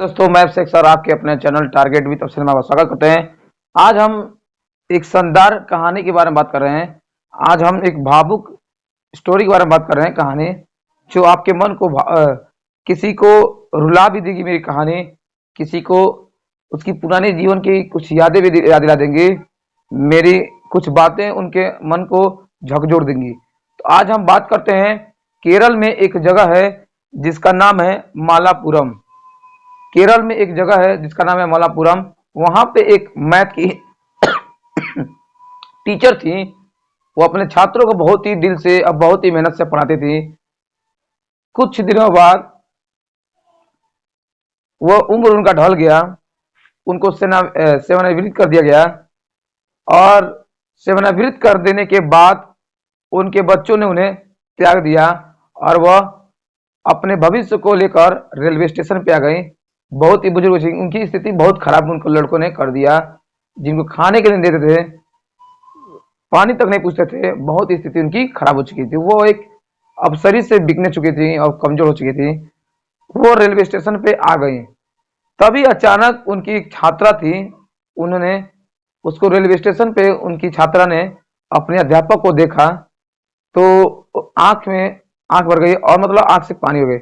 दोस्तों मैं शेख सर आपके अपने चैनल टारगेट विद अफसर में स्वागत करते हैं। आज हम एक शानदार कहानी के बारे में बात कर रहे हैं। आज हम एक भावुक स्टोरी के बारे में बात कर रहे हैं। कहानी जो आपके मन को किसी को रुला भी देगी। मेरी कहानी किसी को उसकी पुराने जीवन की कुछ यादें भी याद दिला देंगी। मेरी कुछ बातें उनके मन को झकझोर देंगी। तो आज हम बात करते हैं, केरल में एक जगह है जिसका नाम है मालापुरम। केरल में एक जगह है जिसका नाम है मालापुरम। वहां पे एक मैथ की टीचर थी। वो अपने छात्रों को बहुत ही दिल से और बहुत ही मेहनत से पढ़ाती थी। कुछ दिनों बाद वो उम्र उनका ढल गया। उनको सेवानिवृत्त कर दिया गया और सेवानिवृत्त कर देने के बाद उनके बच्चों ने उन्हें त्याग दिया और वह अपने भविष्य को लेकर रेलवे स्टेशन पे आ गई। बहुत ही बुजुर्ग थी, उनकी स्थिति बहुत खराब उनको लड़कों ने कर दिया। जिनको खाने के लिए देते थे, पानी तक नहीं पूछते थे। बहुत स्थिति उनकी खराब हो चुकी थी। वो एक अफसरी से बिकने चुकी थी और कमजोर हो चुकी थी। वो रेलवे स्टेशन पे आ गई। तभी अचानक उनकी एक छात्रा थी, उन्होंने उसको रेलवे स्टेशन पे उनकी छात्रा ने अपने अध्यापक को देखा तो आंख में आंख भर गई और मतलब आंख से पानी हो गई।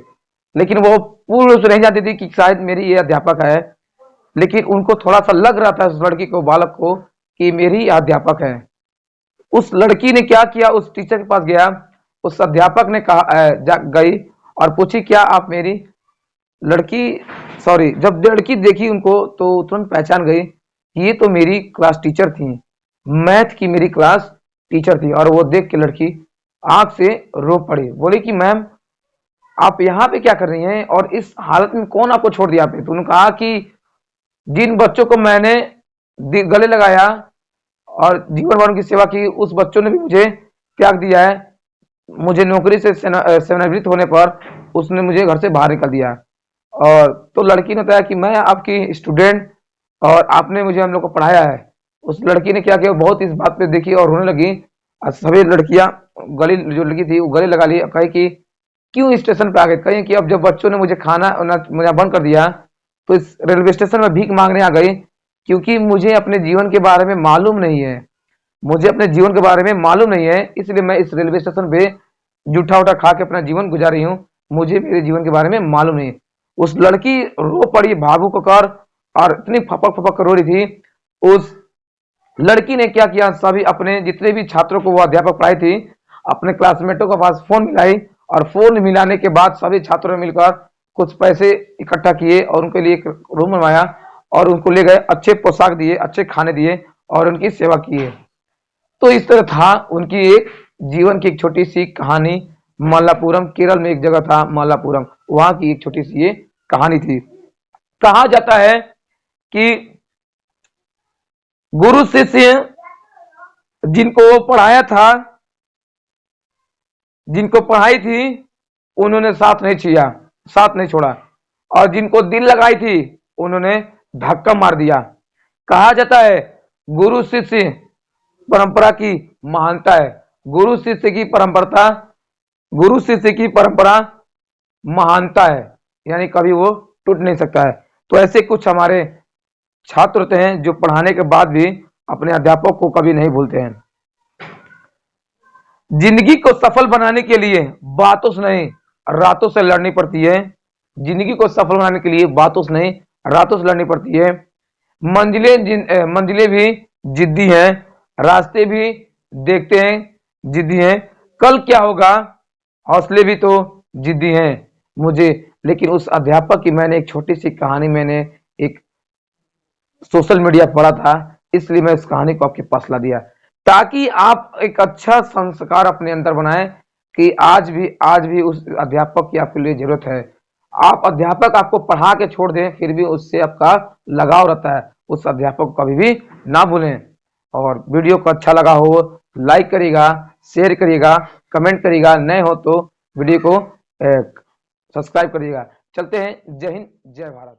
लेकिन वो पूर्ण रूप से नहीं जानती थी कि शायद मेरी ये अध्यापक है। लेकिन उनको थोड़ा सा लग रहा था उस लड़की को, बालक को, कि मेरी अध्यापक है। उस लड़की ने क्या किया, उस टीचर के पास गया। उस अध्यापक ने कहा गई और पूछी, क्या आप मेरी लड़की सॉरी जब लड़की देखी उनको तो तुरंत पहचान गई, ये तो मेरी क्लास टीचर थी, मैथ की मेरी क्लास टीचर थी। और वो देख के लड़की आंख से रो पड़ी। बोली कि मैम आप यहाँ पे क्या कर रही हैं और इस हालत में कौन आपको छोड़ दिया पे। तो उन्होंने कहा कि जिन बच्चों को मैंने गले लगाया और जीवन भर उनकी सेवा की, उस बच्चों ने भी मुझे त्याग दिया है। मुझे नौकरी से सेवानिवृत्त होने पर उसने मुझे घर से बाहर निकाल दिया। और तो लड़की ने बताया कि मैं आपकी स्टूडेंट और आपने मुझे हम लोग को पढ़ाया है। उस लड़की ने क्या किया, बहुत इस बात पे देखी और रोने लगी। और सभी लड़कियां गले, जो लड़की थी वो गले लगा ली। कही कि क्यों स्टेशन पे आ गए। कहीं कि अब जब बच्चों ने मुझे खाना मुझे बंद कर दिया तो इस रेलवे स्टेशन में भीख मांगने आ गई, क्योंकि मुझे अपने जीवन के बारे में मालूम नहीं है। मुझे अपने जीवन के बारे में मालूम नहीं है, इसलिए मैं इस रेलवे स्टेशन पे जूठा उठा खा के अपना जीवन गुजार रही हूँ। मुझे मेरे जीवन के बारे में मालूम नहीं। उस लड़की रो पड़ी भावुक होकर और इतनी फपक फपक कर रो रही थी। उस लड़की ने क्या किया, सभी अपने जितने भी छात्रों को वो अध्यापक पढ़ाई थी, अपने क्लासमेटों के पास फोन मिलाई और फोन मिलाने के बाद सभी छात्रों ने मिलकर कुछ पैसे इकट्ठा किए और उनके लिए एक रूम बनवाया और उनको ले गए, अच्छे पोशाक दिए, अच्छे खाने दिए और उनकी सेवा की है। तो इस तरह था उनकी एक जीवन की एक छोटी सी कहानी। मालापुरम, केरल में एक जगह था मालापुरम, वहां की एक छोटी सी ये कहानी थी। कहा जाता है कि गुरु शिष्य जिनको पढ़ाया था, जिनको पढ़ाई थी, उन्होंने साथ नहीं छोड़ा और जिनको दिल लगाई थी उन्होंने धक्का मार दिया। कहा जाता है गुरु शिष्य परंपरा की महानता है। गुरु शिष्य की परंपरा, गुरु शिष्य की परंपरा महानता है, यानी कभी वो टूट नहीं सकता है। तो ऐसे कुछ हमारे छात्र होते हैं जो पढ़ाने के बाद भी अपने अध्यापक को कभी नहीं भूलते हैं। जिंदगी को सफल बनाने के लिए बातों से नहीं रातों से लड़नी पड़ती है। जिंदगी को सफल बनाने के लिए बातों से नहीं रातों से लड़नी पड़ती है। मंजिलें भी जिद्दी हैं, रास्ते भी देखते हैं जिद्दी हैं। कल क्या होगा, हौसले भी तो जिद्दी हैं मुझे। लेकिन उस अध्यापक की मैंने एक छोटी सी कहानी मैंने एक सोशल मीडिया पर पढ़ा था, इसलिए मैं इस कहानी को आपके पास ला दिया ताकि आप एक अच्छा संस्कार अपने अंदर बनाएं कि आज भी उस अध्यापक की आपके लिए जरूरत है। आप अध्यापक आपको पढ़ा के छोड़ दें, फिर भी उससे आपका लगाव रहता है। उस अध्यापक को कभी भी ना भूलें। और वीडियो को अच्छा लगा हो लाइक करिएगा, शेयर करिएगा, कमेंट करिएगा। नए हो तो वीडियो को सब्सक्राइब करिएगा। चलते हैं। जय हिंद, जय भारत।